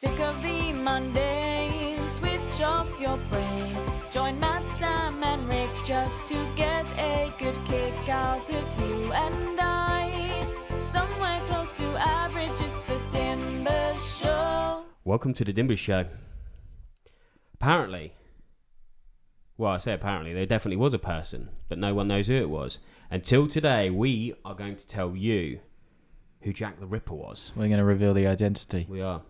Sick of the mundane, switch off your brain. Join Matt, Sam and Rick just to get a good kick out of you and I. Somewhere close to average, it's the Dimbers Show. Welcome to the Dimbers Show. Apparently, well, I say apparently, there definitely was a person, but no one knows who it was. Until today, we are going to tell you who Jack the Ripper was. We're going to reveal the identity. We are.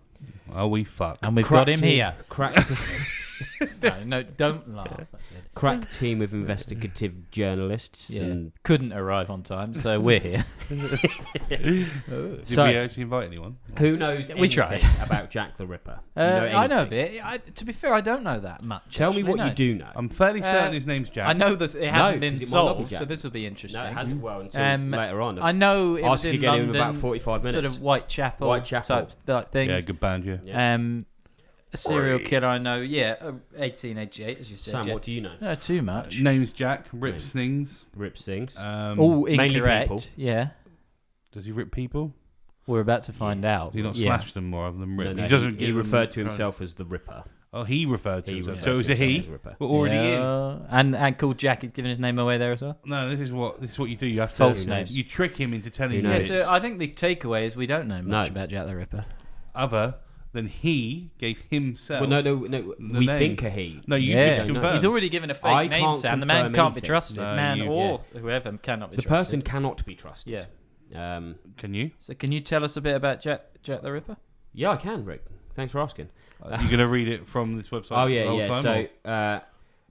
Oh, we fuck. And we've got him here. No, don't laugh. Crack team of investigative journalists. Yeah. And couldn't arrive on time, so we're here. Did So- we actually invite anyone? who knows We anything tried. about Jack the Ripper? I know a anything? bit. To be fair, I don't know that much. Tell me actually, what no. you do know. I'm fairly certain Uh, his name's Jack. I know that it hasn't been 'cause it might not be solved, Jack. so this will be interesting. No, it hasn't. Well, until later on. I know it was Ask in again London, in about 45 minutes. sort of Whitechapel, Whitechapel. type things. Yeah, good band, yeah. A serial killer I know, 1888, as you said. Sam, yeah. what do you know? No, too much. Name's Jack. Rips things. Rips things. All mainly incorrect. people. Yeah, Does he rip people? we're about to find out. Does he not Yeah. slash them more rather than rip? No, he doesn't. he give referred to them- himself as the Ripper. Oh, he referred to He himself. referred So it to was a himself he. as Ripper. We're already in. And called Jack. He's giving his name away there as well. No, this is what you do. You have False to. names. You trick him into telling Who you knows? Yeah, this so I think the takeaway is we don't know much No. about Jack the Ripper. other than he gave himself. Well, no. We name. think a he. No, you Yeah. just don't know. confirmed. He's already given a fake I name, can't Sam. The man confirm can't be anything. trusted. No, Man you- or whoever cannot be The trusted. person cannot be trusted. Yeah. Can you? So can you tell us a bit about Jack the Ripper? Yeah, I can, Rick. Thanks for asking. You're going to read it from this website? Oh, the yeah, whole yeah. time, So, or-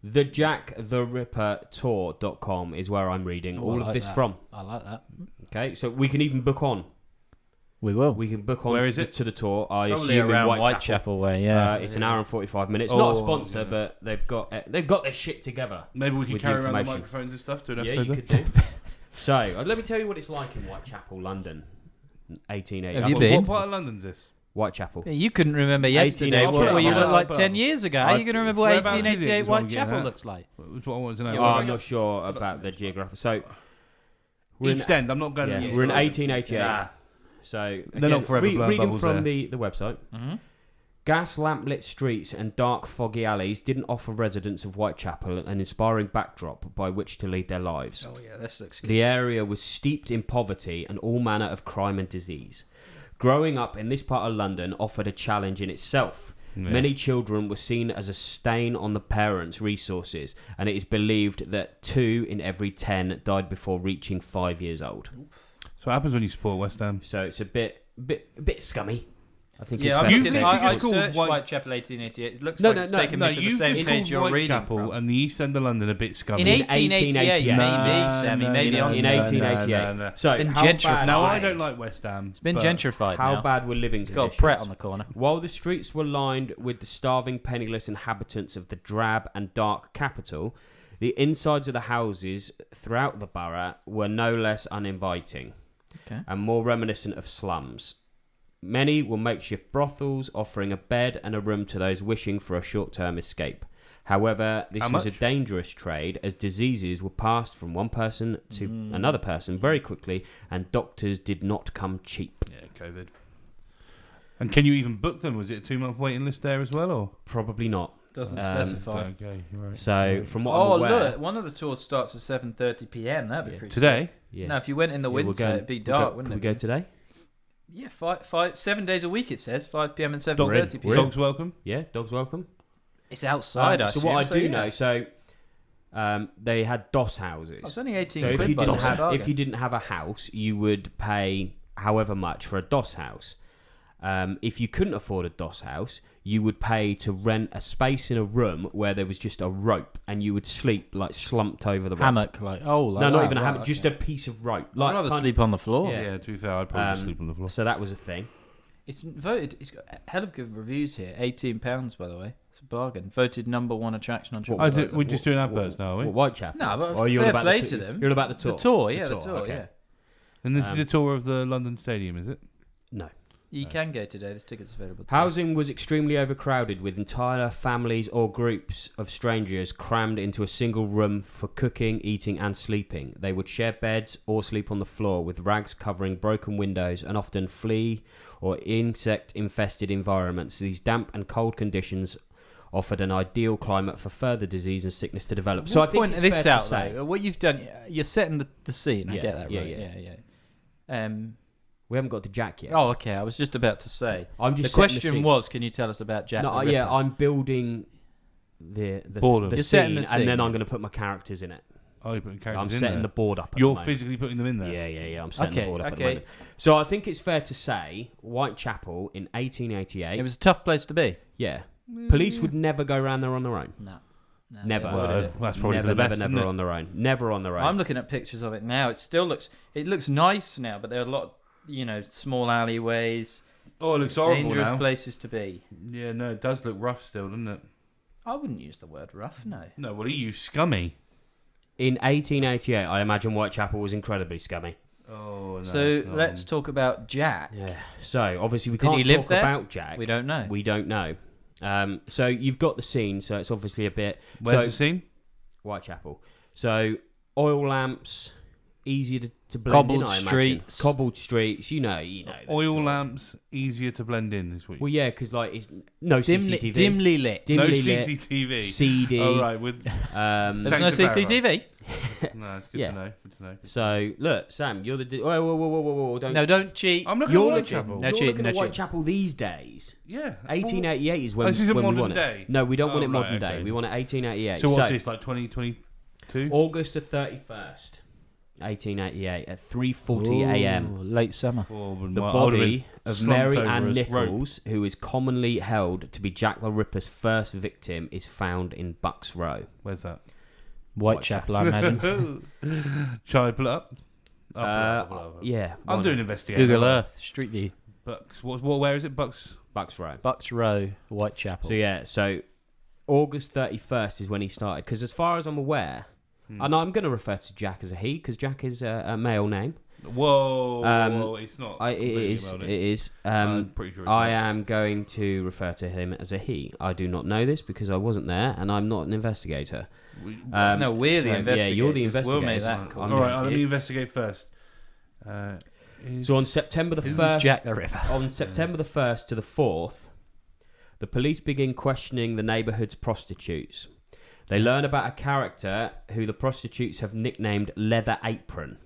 the JackTheRipperTour.com is where I'm reading Oh, all I of like this that. from. I like that. Okay, so we can even book on. We will. We can book on. Where is it? To the tour. I Probably assume around in Whitechapel. way, yeah. It's an hour and 45 minutes. Not a Oh, sponsor, but they've got their shit together. Maybe we can with carry around the information. microphones and stuff to an Yeah, episode. you could do. So, let me tell you what it's like in Whitechapel, London, 1880. Have you What- been? What part of London's this? Whitechapel. Yeah, you couldn't remember yesterday 1888. what you looked like Well, 10 years ago. How are you going to remember what whereabouts is it, 1888 is what I'm getting Whitechapel at. looks like? That's what I wanted to know. Oh, I'm not sure about the geography. So, we're in, East End. I'm not going to the East we're in End. 1888. Nah. So, They're not forever blowing reading bubbles from there. the website. Mm-hmm. Gas lamplit streets and dark foggy alleys didn't offer residents of Whitechapel an inspiring backdrop by which to lead their lives. Oh, yeah, this looks good. The area was steeped in poverty and all manner of crime and disease. Growing up in this part of London offered a challenge in itself. Yeah. Many children were seen as a stain on the parents' resources, and it is believed that 2 in every 10 died before reaching 5 years old. So what happens when you support West Ham? So it's a bit scummy. I think Yeah, it's I'm fair You to just think say. gonna, I it's called searched White- Whitechapel 1888. It looks No, like no, it's no, taken No, me to the you've same just page called you're reading Whitechapel from. and the East End of London a bit scummy. In 1888, yeah. maybe, Sammy, maybe on in to that. 1888. no. So Been how gentrified. bad, Now, I don't like West Ham. It's been but gentrified how now. bad were living It's got a conditions? Pret on the corner. While the streets were lined with the starving, penniless inhabitants of the drab and dark capital, the insides of the houses throughout the borough were no less uninviting and more reminiscent of slums. Many were makeshift brothels, offering a bed and a room to those wishing for a short-term escape. However, this How was a much? dangerous trade, as diseases were passed from one person to another person very quickly, and doctors did not come cheap. Yeah, COVID. And can you even book them? Was it a 2-month waiting list there as well, or? Probably not. Doesn't Um, specify. Okay, you're right. So, from what Oh, I'm aware... look, one of the tours starts at 7:30 p.m. That'd be pretty Today? sick. Yeah. No, if you went in the Yeah, we're winter, going- it'd be we'll dark, go- wouldn't Can it? we go today? Yeah, 7 days a week it says, 5 p.m. and We're in. 7:30 We're p.m. in. Dogs welcome? Yeah, dogs welcome. It's outside. So what I do yeah. know, so they had DOS houses. Oh, it's only 18 So if quid you by didn't the have bargain. if you didn't have a house, you would pay however much for a DOS house. If you couldn't afford a DOS house, you would pay to rent a space in a room where there was just a rope, and you would sleep like slumped over the rope. hammock, like No, not that, even a right, hammock, okay. just a piece of rope. I'd Like rather kind sleep on the floor. Yeah. Yeah, to be fair, I'd probably sleep on the floor. So that was a thing. It's voted. It's got a hell of good reviews here. £18, by the way. It's a bargain. Voted number 1 attraction on TripAdvisor. We're just doing adverts now, are we? What, Whitechapel? No, but Or you're fair on about play the to them. You're on about the tour. The tour, yeah, the tour, okay. yeah. And this is a tour of the London Stadium, is it? No. You can go today. There's tickets available. Today. Housing was extremely overcrowded, with entire families or groups of strangers crammed into a single room for cooking, eating, and sleeping. They would share beds or sleep on the floor, with rags covering broken windows and often flea or insect-infested environments. These damp and cold conditions offered an ideal climate for further disease and sickness to develop. So I think it's fair to say, though, what you've done, you're setting the scene. I Yeah, get that, yeah, right? Yeah. we haven't got to Jack yet. Oh, okay. I was just about to say. I'm just The question was, can you tell us about Jack? No, the Ripper? yeah, I'm building the Boredom. You're setting scene, the and then scene. I'm going to put my characters in it. Oh, you're putting characters I'm in setting there. the board up. At You're the moment. physically putting them in there. Yeah. I'm setting Okay, the board up at the okay. moment. So I think it's fair to say Whitechapel in 1888. It was a tough place to be. Yeah, police would never go around there on their own. No. Never. they wouldn't. Well, that's probably never, for the best, never isn't it? on their own. Never on their own. I'm looking at pictures of it now. It looks nice now, but there are a lot, small alleyways, Oh, it looks horrible dangerous now. places to be. Yeah, no, it does look rough still, doesn't it? I wouldn't use the word rough, no. No, well, you scummy. In 1888, I imagine Whitechapel was incredibly scummy. Oh, no. So it's not. let's talk about Jack. Yeah. So obviously we Did he can't live talk there? about Jack. We don't know. We don't know. So you've got the scene. So it's obviously a bit. Where's so, the scene? Whitechapel. So oil lamps, easier to blend Cobbled in. I imagine. streets. Cobbled streets. You know. Oil sort. lamps, easier to blend in, is what you... Well, yeah, because like it's no Dimly, CCTV. dimly lit. No dimly lit, CCTV. CD. Oh, right. With... Um, There was Thanks no to Barra. CCTV. No, it's good Yeah. to know. Good to know. So look, Sam, you're the. Whoa! Don't. No, don't cheat. I'm looking You're at looking, Whitechapel. No you're cheating, looking at no cheating. Whitechapel these days. Yeah. 1888 is when, this isn't when we modern want day? it. No, we don't want Oh, it modern right, day. okay. We want it 1888. So what's this, like 2022? August the 31st, 1888 at 3:40 a.m. Late summer. Oh, The well, I would've body been of slumped Mary over Ann as rope. Nichols, who is commonly held to be Jack the Ripper's first victim, is found in Bucks Row. Where's that? Whitechapel, I imagine. Shall I pull it up? I'll pull it up. Yeah, I'm why doing not? investigation. Google Earth, Street View. Bucks. Where is it? Bucks. Bucks Row. Bucks Row, Whitechapel. So yeah, so August 31st is when he started. Because as far as I'm aware, and I'm going to refer to Jack as a he, because Jack is a male name. Whoa, Um, it's not. It completely is. about It is. I'm pretty sure it's I not. am going to refer to him as a he. I do not know this because I wasn't there, and I'm not an investigator. No, we're the so, investigators. Yeah, you're the We'll make investigators. that call. I'm All right, not let you. me investigate first. So on September the Who's 1st, Jack the Ripper? on September the 1st to the 4th, the police begin questioning the neighbourhood's prostitutes. They learn about a character who the prostitutes have nicknamed Leather Apron,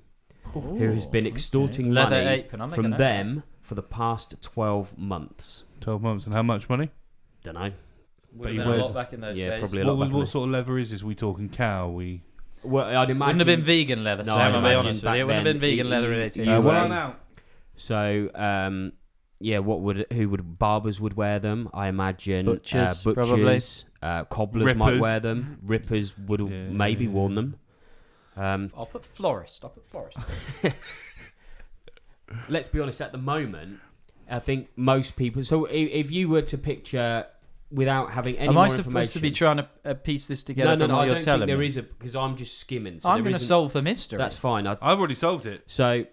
who has been extorting Leather money Apron, I'm from making that. them for the past 12 months. 12 months, and how much money? Don't know. Would he have been a wears- lot back in those Yeah, days. probably a lot. What, back in what the- sort of leather is this? We talking cow? Well, I'd imagine. Wouldn't have been vegan leather, No, Sam, I'd I'll be imagine honest with back you. It wouldn't have then been vegan he- leather in he- 18 he years. was- what now? So, yeah, who would barbers would wear them? I imagine Butchers, butchers, cobblers might Rippers. wear them. Rippers would have Yeah. maybe worn them. I'll put florist. Let's be honest. At the moment, I think most people. So, if you were to picture without having any Am more I information, supposed to be trying to piece this together no, from what I you're don't telling think there me? is because I'm just skimming. So I'm there going to isn't- solve the mystery. That's fine. I've already solved it. So,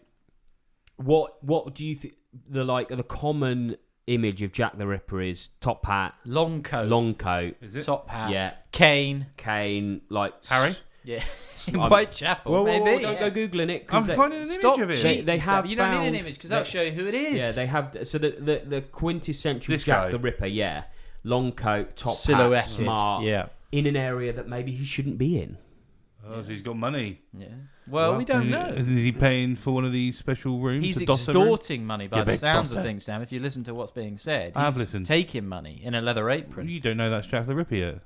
what do you think the common image of Jack the Ripper is? Top hat, long coat, long coat, Is it? top hat, yeah, cane. cane, like Harry? Yeah, in I'm- Whitechapel, Whoa, maybe. don't yeah. go googling it. 'cause I'm they- finding an Stop image of it. cheating, They Sam. have You don't need an found- image because that'll they- show you who it is. Yeah, they have. So the quintessential This Jack guy. the Ripper, yeah, long coat, top hat, silhouetted. smart, Yeah. in an area that maybe he shouldn't be in. Oh, so he's got money. Yeah. Well, we don't know. Is he paying for one of these special rooms? He's a Dosser room? extorting money by Yeah, the but sounds of Dosser. things, Sam. If you listen to what's being said, I have he's listened. taking money in a leather apron. You don't know that's Jack the Ripper yet.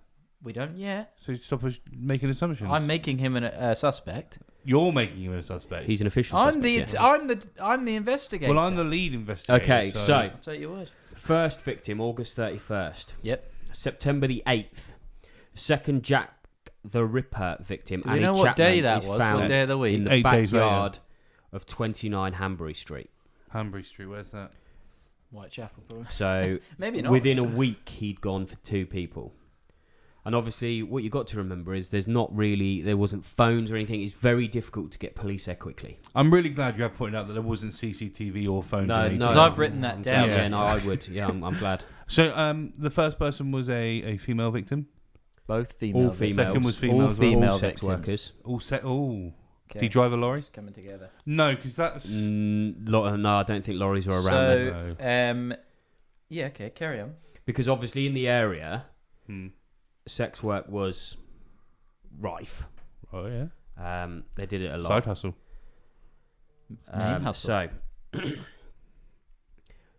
We don't yet. So stop us making assumptions. I'm making him a suspect. You're making him a suspect. He's an official. I'm suspect, the yeah. I'm the investigator. well, I'm the lead investigator. Okay, so I'll take your word. first victim, August 31st. Yep. September the 8th. Second Jack the Ripper victim, Do we Annie know what day Chapman, that is was? found What day of the week? in the 8 days later. backyard of 29 Hanbury Street. Hanbury Street, where's that? Whitechapel, probably. So Maybe not. within a week, he'd gone for 2 people. And obviously, what you got to remember is there wasn't phones or anything. It's very difficult to get police there quickly. I'm really glad you have pointed out that there wasn't CCTV or phones. No, Because I've written that down. Yeah, no, I would. Yeah, I'm glad. So the first person was a female victim. Both female. All females. Second was female All as well. female All sex victims. workers. Oh. Okay. Did he drive a lorry? It's coming together. No, because that's... No, I don't think lorries were around then. So, yeah, okay, carry on. Because obviously in the area, sex work was rife. Oh, yeah. They did it a lot. Side hustle. Main hustle. So,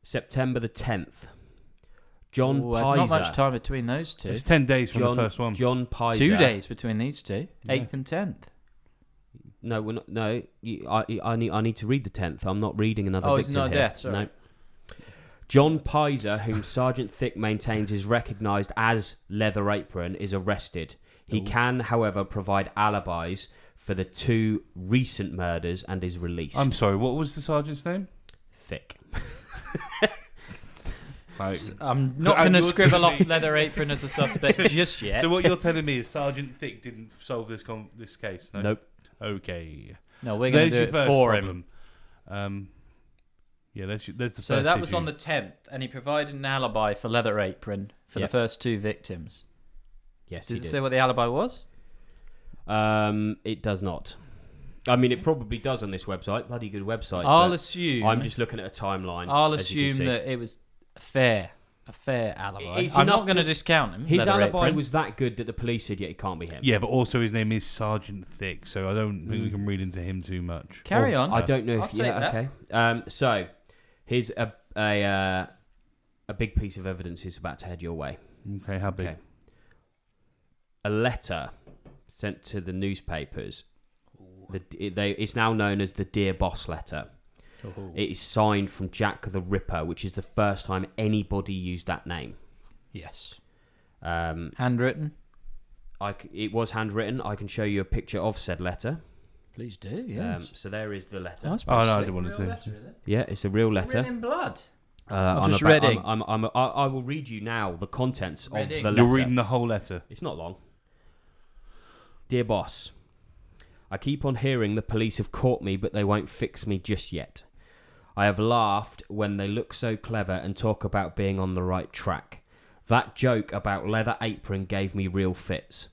September the 10th, John Ooh, there's Pizer. not much time between those two. It's 10 days from the first one. John Pizer. 2 days between these two. Yeah. 8th and 10th. No, we're not. No, I need to read the 10th. I'm not reading another Oh, victim it's not a here. death, sorry. No. John Pizer, whom Sergeant Thick maintains is recognised as Leather Apron, is arrested. He can, however, provide alibis for the 2 recent murders and is released. I'm sorry, what was the sergeant's name? Thick. Like, I'm not And going to you're scribble telling off Leather Apron as a suspect just yet. so what you're telling me is Sergeant Thick didn't solve this case? No? Nope. Okay. No, we're going to do There's it your first for problem. him. Yeah, there's the first So that was issue. on the 10th, and he provided an alibi for Leather Apron for Yep. the first 2 victims. Yes, Does he it did. say what the alibi was? It does not. I mean, it probably does on this website. Bloody good website. I'll but assume. I'm just looking at a timeline. I'll as you can assume see. that it was a fair alibi. It's I'm enough not going to to- discount him. His Leather alibi Apron. was that good that the police said, yeah, it can't be him. Yeah, but also his name is Sergeant Thick, so I don't think we can read into him too much. Carry Well, on. I don't know I'll if... take Yeah, that. okay. So, here's a big piece of evidence is about to head your way. Okay, how big? Okay. A letter sent to the newspapers. It's now known as the Dear Boss letter. Oh. It is signed from Jack the Ripper, which is the first time anybody used that name. Yes. Um, Handwritten. it was handwritten. I can show you a picture of said letter. Please do, yes. So there is the letter. That's Oh, no, I pretty didn't want to sick. see. Real letter, is it? Yeah, it's a real Is it letter. written in blood. I'm just about- red ink? I will read you now the contents Red of ink. the letter. You're reading the whole letter. It's not long. Dear boss, I keep on hearing the police have caught me, but they won't fix me just yet. I have laughed when they look so clever and talk about being on the right track. That joke about Leather Apron gave me real fits.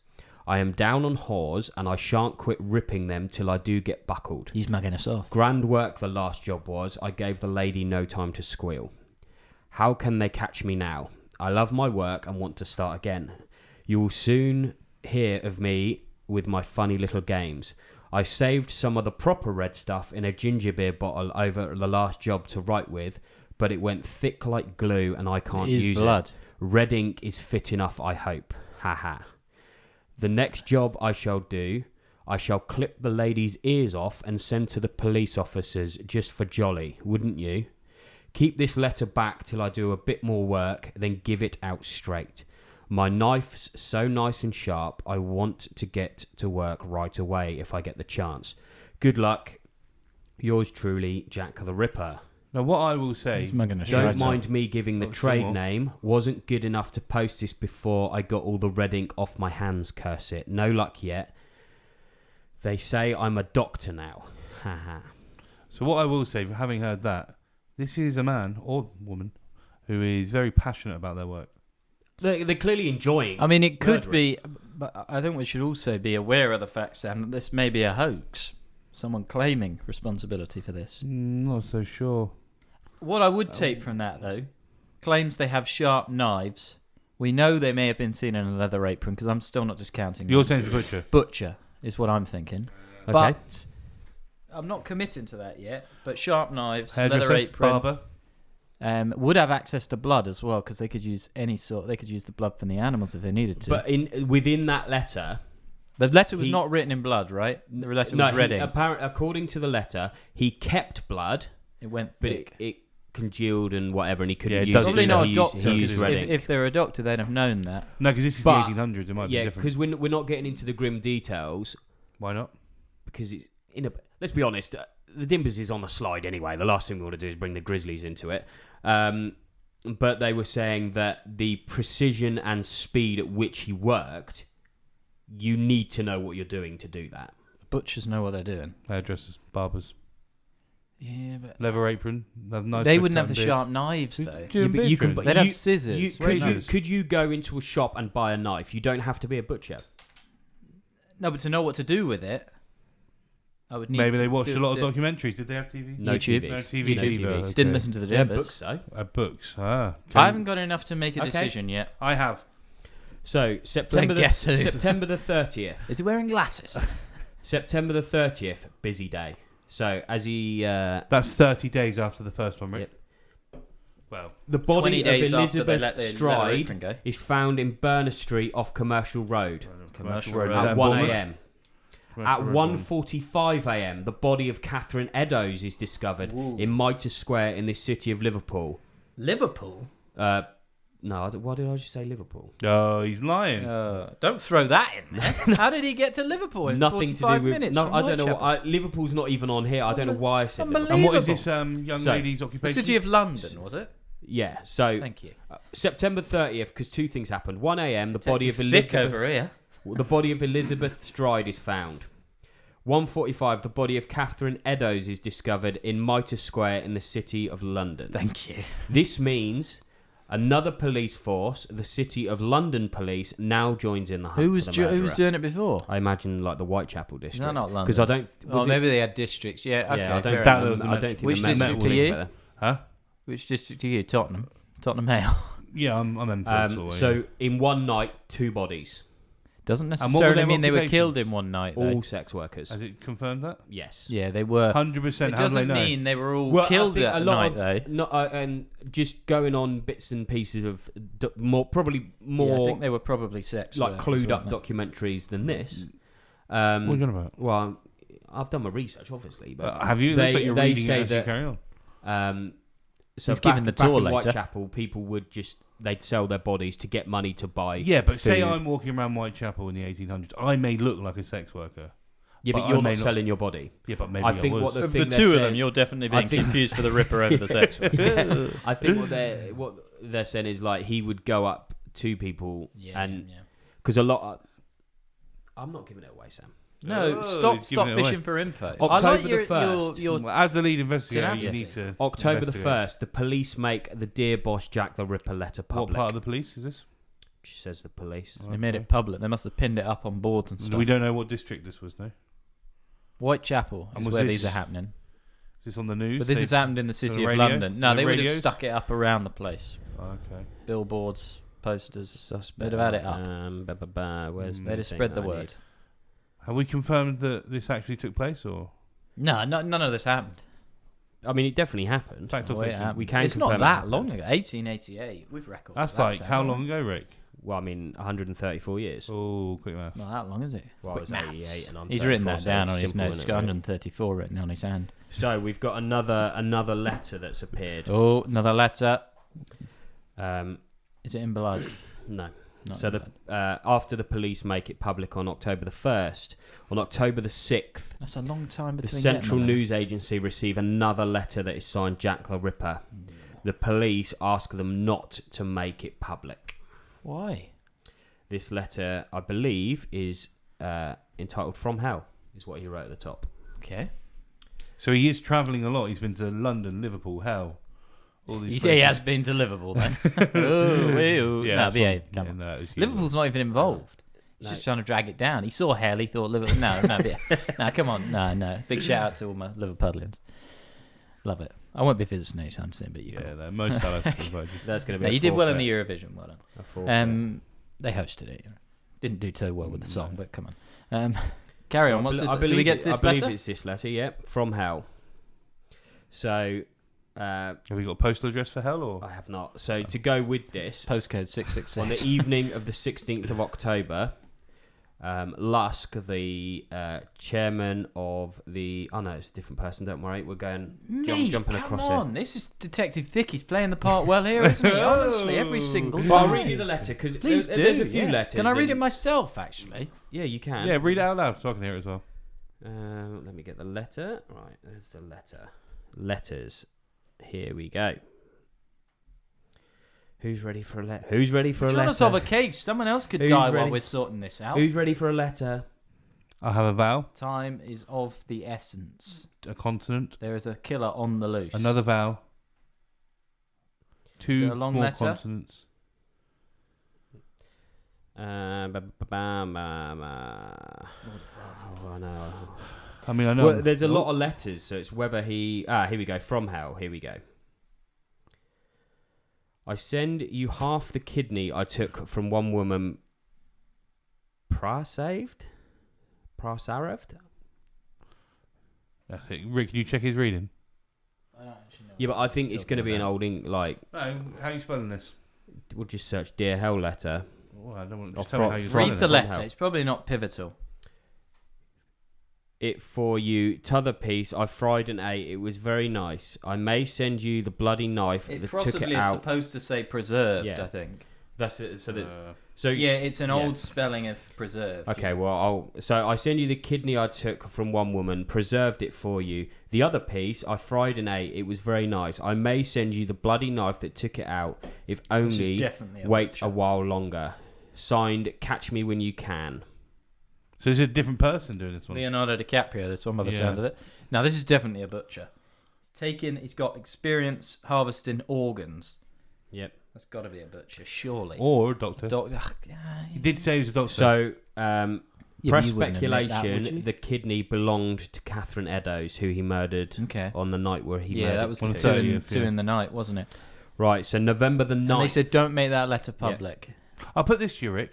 I am down on whores and I shan't quit ripping them till I do get buckled. He's mugging us off. Grand work the last job was. I gave the lady no time to squeal. How can they catch me now? I love my work and want to start again. You will soon hear of me with my funny little games. I saved some of the proper red stuff in a ginger beer bottle over the last job to write with, but it went thick like glue and I can't It is use blood. it. Red ink is fit enough, I hope. Ha ha. The next job I shall do, I shall clip the lady's ears off and send to the police officers just for jolly, wouldn't you? Keep this letter back till I do a bit more work, then give it out straight. My knife's so nice and sharp, I want to get to work right away if I get the chance. Good luck. Yours truly, Jack the Ripper. Now, what I will say... He's mugging us Don't right mind off. me giving the Oh, trade sure. name. Wasn't good enough to post this before I got all the red ink off my hands, curse it. No luck yet. They say I'm a doctor now. Ha ha. So what I will say, for having heard that, this is a man or woman who is very passionate about their work. They're clearly enjoying. I mean, it could murdering. be, but I think we should also be aware of the fact, Sam, that this may be a hoax. Someone claiming responsibility for this. Not so sure. What I would take from that, though, claims they have sharp knives. We know they may have been seen in a leather apron, because I'm still not discounting You're that. saying it's a butcher. Butcher is what I'm thinking. Okay. But I'm not committing to that yet. But sharp knives, leather Hairdresser, apron, barber. would have access to blood as well, because they could use any sort. They could use the blood from the animals if they needed to. But within that letter, the letter was he- not written in blood, right? The letter no, was red ink. according to the letter, he kept blood, It went but thick. it congealed and whatever, and he couldn't Yeah, it use does it. Probably do so not a he used- doctor. He 'cause used red ink. if they're a doctor, they'd have known that. No, because this is But- the 1800s. It might be Yeah, different. because we're not getting into the grim details. Why not? Because it's let's be honest, the Dimbers is on the slide anyway. The last thing we want to do is bring the Grizzlies into it. but they were saying that the precision and speed at which he worked, you need to know what you're doing to do that. Butchers know what they're doing. Hairdressers, barbers, Yeah, but leather apron. Have nice they big wouldn't have the beards. sharp knives though. Do but you can- apron. They'd You- have scissors. Could you go into a shop and buy a knife? You don't have to be a butcher. No, but to know what to do with it, I would need. Maybe to they watched do- a lot of do- documentaries. Did they have TV? No YouTube. TVs. No TVs No either. TVs. Okay. Didn't listen to the Yeah, Dimbers. books though. Books. Ah. I haven't got enough to make a Okay. decision yet. I have. So September Then guess who? September the 30th. Is he wearing glasses? September the 30th, busy day. So as he That's 30 days after the first one, right? Yep. Well, the body 20 of days after they Elizabeth let the Stride apron go. is found in Burner Street off Commercial Road Commercial Road. at At 1 Bournemouth? a.m. At 1:45 a.m., the body of Catherine Eddowes is discovered in Mitre Square in the city of Liverpool. Liverpool. No, why did I just say Liverpool? Oh, he's lying. Don't throw that in there. How did he get to Liverpool in Nothing to 45 do with. minutes? No, from I don't know. Whitechapel? Liverpool's not even on here. I don't know why I said Liverpool. And what is Unbelievable. this young So, lady's The occupation? City of London, was it? Yeah. So Thank you. September 30th, because two things happened. 1 a.m. The body of Detective Thick Elizabeth. over here. The body of Elizabeth Stride is found. 1:45, the body of Catherine Eddowes is discovered in Mitre Square in the city of London. Thank you. This means another police force, the City of London Police, now joins in the hunt Who was for the murderer. who was doing it before? I imagine like the Whitechapel No, district. not London. Because I don't. Oh, was it- maybe they had districts. Yeah, okay. yeah, I don't, fair that enough. was the I Met- don't think Which the Met district will are link you? together. Huh? Which district are you? Tottenham. Tottenham Hale. Yeah, I'm Enfield. So in one night, 2 bodies, Doesn't what were necessarily their mean they were occupations? killed in one night. Though. all sex workers. Has it confirmed that? Yes. Yeah, they were. 100%. It How do they doesn't know? mean they were all Well, killed I think at a lot night, of, though. Not, and just going on bits and pieces of probably Yeah, I more think they were probably sex like workers, clued up weren't they? documentaries than this. What are you on about? Well, I've done my research, obviously, but Have you? They, Looks like you're they reading say it as you that. carry on. So He's back, giving the back tour in later. Whitechapel, people would they'd sell their bodies to get money to buy. Yeah, but say food. I'm walking around Whitechapel in the 1800s. I may look like a sex worker. Yeah, but but I you're may not not- selling your body. Yeah, but maybe I think was. what the Of thing the they're two of saying- them, you're definitely I being think- confused for the Ripper over the sex worker. I think what they're saying is like he would go up to people and yeah. because a lot. I'm not giving it away, Sam. No, Oh, stop he's giving it away. fishing for info. October I like the your, 1st. Your, Well, as the lead investigator, you tenacity. need to. October the investigate. 1st, the police make the Dear Boss Jack the Ripper letter What public. part of the police is this? She says the police. They made it public. They must have pinned it up on boards and stuff. We don't know what district this was, no? Is Whitechapel And is was where this- these are happening. this on the news? But this They- has happened in the city the of radio? London. No, The they would have radios? stuck it up around the place. Okay. Billboards, posters. Suspect. They'd have had it up. Where's Mm. the They'd have thing spread the I word. need? Have we confirmed that this actually took place, or No, none of this happened. I mean, it definitely happened. fact or Oh, it fiction? happened. We can It's not confirm it that happened. long ago. 1888 with records. That's of that like sound, how right? long ago, Rick? Well, I mean, 134 years. Oh, quick math. Not that long, is it? Well, I Quick was maths. 88 and I'm He's written 34, that so down it's on his simple, notes. isn't He's it, got really? 134 written on his hand. So we've got another letter that's appeared. Oh, another letter. Um, Is it in blood? no. Not So in the blood. after the police make it public on October the 1st, on October the 6th, That's a long time the between. Central getting them. News Agency receive another letter that is signed Jack the Ripper. The police ask them not to make it public. Why? This letter, I believe, is entitled "From Hell," is what he wrote at the top. Okay. So he is travelling a lot. He's been to London, Liverpool, hell. All these He places. has been to Liverpool then. oh, Yeah, no, that's behave. what- Come yeah, on. no, it was Liverpool's not even involved. He's No. just trying to drag it down. He saw hell. He thought Liverpool. No, no, come on. No. Big shout out to all my Liverpudlians. Love it. I won't be visiting anytime soon, but you Yeah, can. no, most Salas invited. That's going to be. No, a you did well in the forfeit. Eurovision. Well done. A forfeit. They hosted it. Didn't do so well with the song, but come on. Carry So on. What's this? I believe Do we get to this I believe letter? it's this letter. Yep, from hell. So Have we got a postal address for hell, or? I have not. So to go with this, Postcode 666. on the evening of the 16th of October, Lusk, the chairman of the... Oh, no, it's a different person. Don't worry. We're going... jumping come across on. This is Detective Thick. He's playing the part well here, isn't he? Honestly, every single time. Well, I'll read you the letter, because Please there's do, a few yeah. letters. Can I read it and- myself, actually? Yeah, you can. Yeah, read it out loud so I can hear it as well. Let me get the letter. Right, there's the letter. Letters. Here we go. Who's ready for a letter? Who's ready for a Trying letter? to solve a case. Someone else could Who's die ready? while we're sorting this out. Who's ready for a letter? I have a vowel, Time is of the essence. a consonant, There is a killer on the loose. another vowel, Is two it a long more letter? consonants. Oh, no. I mean, I know. Well, there's a lot of letters, so it's whether he... here we go. From hell. Here we go. I send you half the kidney I took from one woman... Prasaved? That's it. Rick, can you check his reading? I don't actually know. Yeah, but I think it's going to be an old... like, No, how are you spelling this? we'll just search Dear Hell letter. Oh, I don't want Or to tell me how you're spelling Read the it. letter. Hell. It's probably not pivotal. It for you, t'other piece I fried and ate. It was very nice. I may send you the bloody knife It that possibly took it is out. supposed to say preserved, Yeah. I think. That's it. So that... Uh, So Yeah, it's an Yeah. old spelling of preserved. Okay, well, so I send you the kidney I took from one woman, preserved it for you. The other piece I fried and ate. It was very nice. I may send you the bloody knife that took it out, if Which only is definitely a wait butcher. a while longer. Signed, Catch Me When You Can. so is it a different person doing this one? Leonardo DiCaprio, this one by the Yeah. sound of it. Now, this is definitely a butcher. He's got experience harvesting organs. Yep. That's got to be a butcher, surely. Or a doctor? Doctor. He did say he was a doctor. So, Yeah, press but you wouldn't admit that, would speculation, you? the kidney belonged to Catherine Eddowes, who he murdered Okay. on the night where he Yeah, murdered. that was on two, the in, 30th, two yeah. in the night, wasn't it? Right, so November the 9th. And they said, don't make that letter public. I'll put this to you, Rick.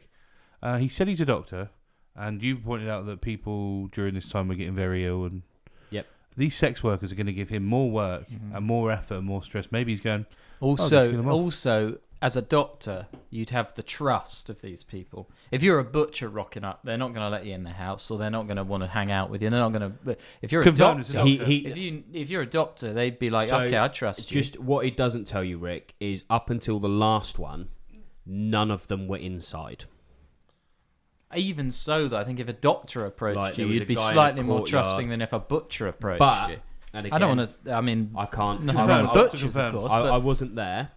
He said he's a doctor, and you've pointed out that people during this time were getting very ill, and Yep. these sex workers are going to give him more work Mhm. and more effort and more stress. Maybe he's going, just Also, kill 'em off. also, as a doctor, you'd have the trust of these people. If you're a butcher rocking up, they're not going to let you in the house, or they're not going to want to hang out with you. They're not going to. If you're a Confirmed as a doctor, doctor. if you're a doctor, they'd be like, So, okay, I trust you. Just what he doesn't tell you, Rick, is up until the last one, none of them were inside. Even so, though, I think if a doctor approached Like, there you, was you'd a be guy in slightly the more courtyard. trusting than if a butcher approached But, you. and again, I don't want to. I mean, I can't. no, Confirmed. I'm butchers, of Confirmed. course. I but wasn't there.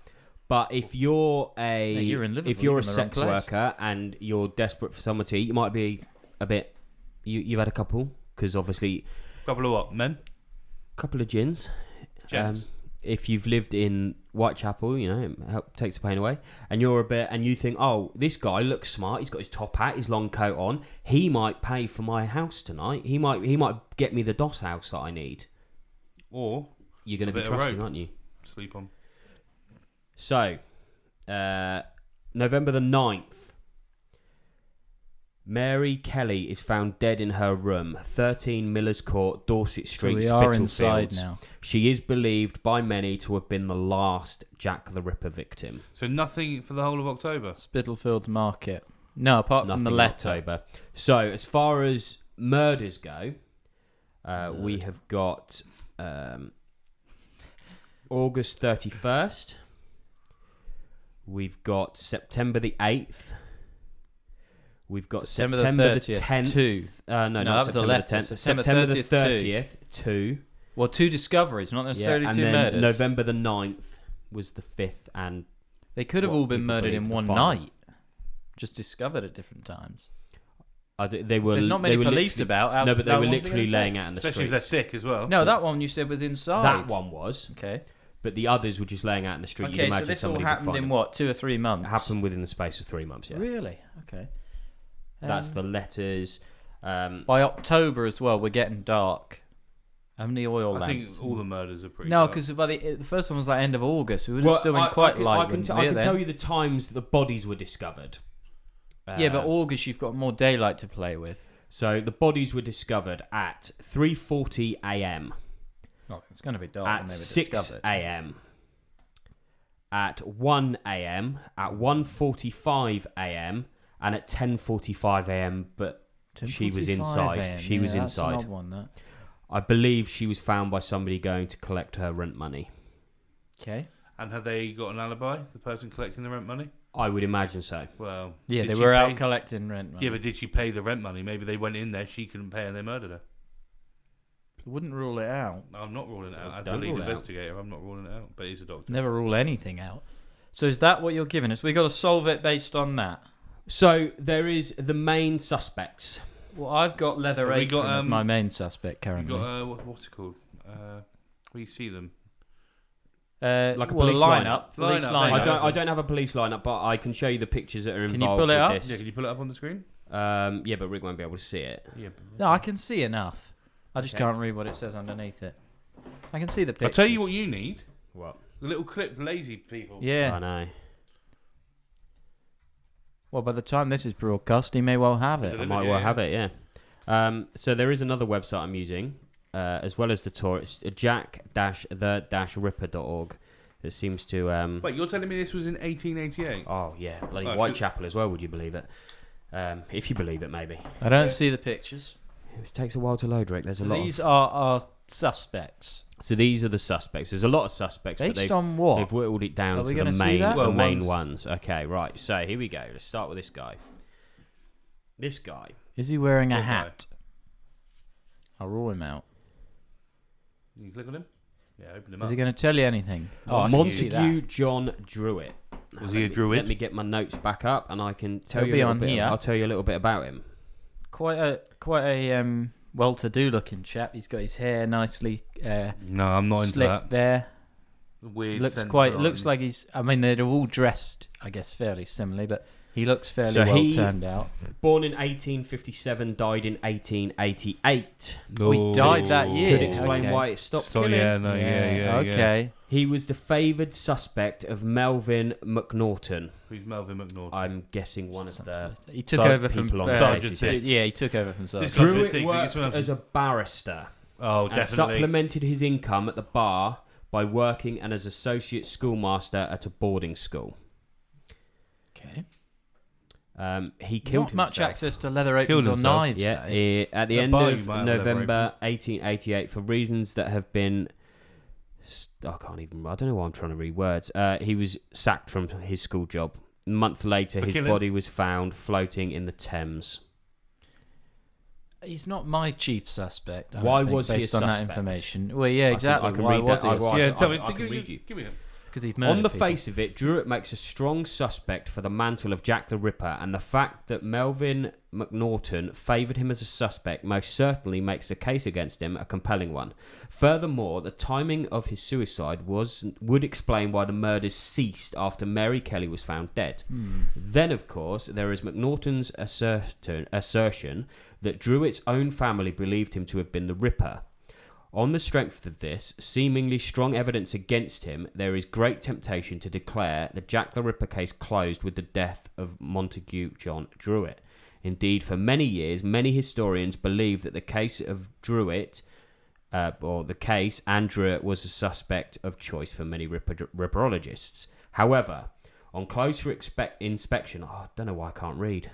But if you're Yeah, you're in Liverpool, if you're you're a in the wrong sex place. worker and you're desperate for someone to eat, you might be a bit. You've had a couple, because obviously couple of what, men? a couple of gins. Gents. If you've lived in Whitechapel, you know, it takes the pain away. And you're a bit, and you think, oh, this guy looks smart. He's got his top hat, his long coat on. He might pay for my house tonight. He might get me the DOS house that I need. Or You're going A to be bit of trusting, rope. aren't you? sleep on. So, November the 9th. Mary Kelly is found dead in her room, 13 Miller's Court, Dorset so Street, we are inside Spitalfields. now. She is believed by many to have been the last Jack the Ripper victim. So nothing for the whole of October. Spitalfields Market. No, apart from Nothing the in letter. October. So, as far as murders go, we have got August 31st. We've got September the 8th. We've got September September, the the 30th, 10th. two. No, No, not that was a September letter. the 10th. September September the 30th, 30th, 2. Well, two discoveries, not necessarily and two then murders. November the 9th was the 5th, and They could have what all been people murdered believe in the one final. night. Just discovered at different times. they were. There's not many they were police literally- about. How, No, but they how were long's it literally gonna laying take? out in the Especially if streets. they're thick as well. No, that one you said was inside. That one was, Okay. but the others were just laying out in the street. You'd Okay, so imagine this all somebody would happened find in them. what, 2 or 3 months? It happened within the space of 3 months. Yeah, Really? Okay. that's the letters. By October as well, we're getting dark. How many oil I lamps? think all the murders are pretty. No, dark. because by the first one was like end of August. We were just still in I quite can, light. I can, wouldn't I we, can then? tell you the times that the bodies were discovered. Yeah, but August you've got more daylight to play with. So the bodies were discovered at 3:40 a.m. Oh, it's going to be dark when at they were 6 discovered. a.m. at 1 a.m. at 1:45 a.m. and at 10:45 a.m. But she was 10:45 inside. AM. She was that's an inside. odd one, that. I believe she was found by somebody going to collect her rent money. Okay. And have they got an alibi? The person collecting the rent money? I would imagine so. Well, Yeah, did they she were pay- out collecting rent. Yeah, but did she pay the rent money? Maybe they went in there, she couldn't pay, and they murdered her. Wouldn't rule it out. I'm not ruling it out. As the Don't lead rule it out. investigator, I'm not ruling it out. But he's a doctor. Never rule anything out. So is that what you're giving us? We got to solve it based on that. So there is the main suspects. Well, I've got Leather Have we Apron got, as my main suspect You currently. got what's it called? Where you see them? Like a well, police lineup. Lineup, Police there lineup. you go. I don't have a police lineup, but I can show you the pictures that are Can involved you pull it with up? this. Yeah, can you pull it up on the screen? Yeah, but Rick won't be able to see it. Yeah. No, I can see enough. I just Okay. can't read what it says underneath it. I can see the I'll pictures. tell you what you need. What? The little clip, lazy people. Yeah. I know. Well, by the time this is broadcast, he may well have it. I might well have it, yeah. So there is another website I'm using, as well as the tour. It's jack-the-ripper.org. It seems to... Wait, you're telling me this was in 1888? Oh, yeah. Bloody Oh, Whitechapel as well, would you believe it? If you believe it, maybe. I don't see the pictures. It takes a while to load, Rick. There's a lot These of... are our suspects. So these are the suspects. There's a lot of suspects, but Based on what? they've whittled it down Are we to gonna the see main, that? the Well, main one's- ones. Okay, right. So here we go. Let's start with this guy. This guy. Is he wearing a What guy? hat? I'll rule him out. You click on him? Yeah, open him Is up. he going to tell you anything? Oh, I can see Montague that. John Druitt. Was he a druid? Let me get my notes back up, and I can tell He'll you be a little on bit. here. I'll tell you a little bit about him. Quite a well-to-do looking chap. He's got his hair nicely No, I'm not into slick that. there. Weird. Looks scent quite. on. Looks like he's. I mean, they're all dressed, I guess, fairly similarly, but he looks fairly So well he- turned out. Born in 1857, died in 1888. Oh, he's died that year. Could explain okay. why it stopped Stop, killing. yeah, no, yeah. Okay. He was the favoured suspect of Melvin McNaughton. Who's Melvin McNaughton? I'm guessing one of the He took Sergeant over from people on the Sergeant cases. Dick. Yeah, he took over from This Sergeant. guy's a bit Druitt thick, worked forget as a barrister Oh, and definitely. supplemented his income at the bar by working and as associate schoolmaster at a boarding school. Okay. He killed Not much himself. access to leather Killed aprons or himself. knives. Yeah, though. at the At end bar, of you might have a leather November 1888, for reasons that have been, I can't even. I don't know why I'm trying to read words. He was sacked from his school job. A month later, For his killing? body was found floating in the Thames. He's not my chief suspect. I don't Why think, was he a based on that suspect? information? Well, yeah, exactly. I can Why read was that. he? I- I- Yeah, tell me. I can read you. Give me him. Because he's murdered On the people. face of it, Druitt makes a strong suspect for the mantle of Jack the Ripper, and the fact that Melvin McNaughton favoured him as a suspect most certainly makes the case against him a compelling one. Furthermore, the timing of his suicide would explain why the murders ceased after Mary Kelly was found dead. Then, of course, there is McNaughton's assertion that Druitt's own family believed him to have been the Ripper. On the strength of this, seemingly strong evidence against him, there is great temptation to declare the Jack the Ripper case closed with the death of Montague John Druitt. Indeed, for many years, many historians believe that the case of Druitt, or the case and Druitt, was a suspect of choice for many ripperologists. However, on closer inspection, I don't know why I can't read.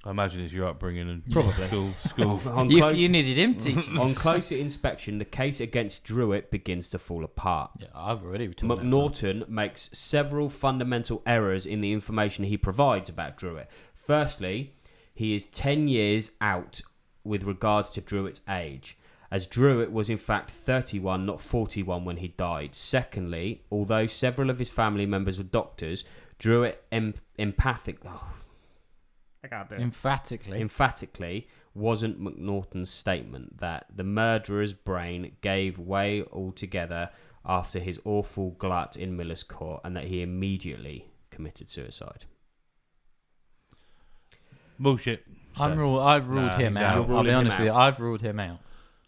I imagine it's your upbringing and Probably. school. On You, close- you needed him teaching. on closer inspection, the case against Druitt begins to fall apart. Yeah, I've already told him. McNaughton makes several fundamental errors in the information he provides about Druitt. Firstly, he is 10 years out with regards to Druitt's age, as Druitt was in fact 31, not 41 when he died. Secondly, although several of his family members were doctors, Druitt emphatically wasn't McNaughton's statement that the murderer's brain gave way altogether after his awful glut in Miller's Court and that he immediately committed suicide. Bullshit. I've ruled Nah, him he's out. out. I'll be Ruling him honest with you. out. I've ruled him out.